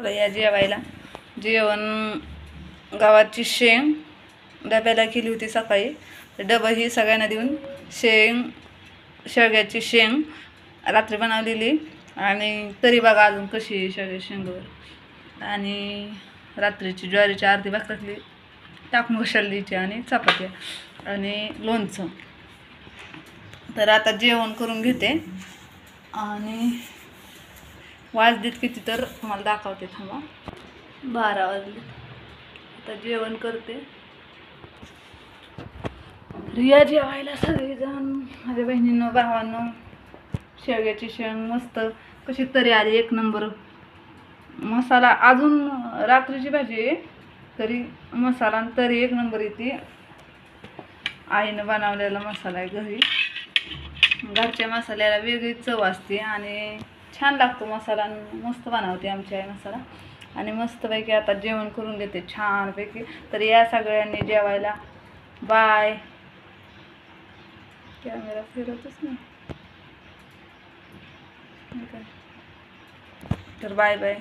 तर या जेवायला जेवण गव्हाची शेंग डब्याला केली होती सकाळी. डबं ही सगळ्यांना देऊन शेवग्याची शेंग रात्री बनवलेली आणि तरी बघा अजून कशी आहे शेवग्याची शेंगवर. आणि रात्रीची ज्वारीची अर्धी भाकरी टाकून कशाला द्यायची आणि चपात्या आणि लोणचं. तर आता जेवण करून घेते आणि वाजलेत किती तर तुम्हाला दाखवते. थांबा, 12 वाजले. आता जेवण करते. रिया जेवायला सगळेजण माझ्या बहिणींनो भावांनो. शेवग्याची शेंग मस्त कशी तरी आली, एक नंबर मसाला. अजून रात्रीची भाजी आहे तरी मसाला तरी एक नंबर येते. आईनं बनवलेला मसाला आहे घरी. घरच्या मसाल्याला वेगळीच चव असते आणि छान लागतो मसाला. मस्त बनवते आमची आई मसाला. आणि मस्तपैकी आता जेवण करून घेते छानपैकी. तर या सगळ्यांनी जेवायला. बाय. कॅमेरा फिरतच नाही तर बाय बाय.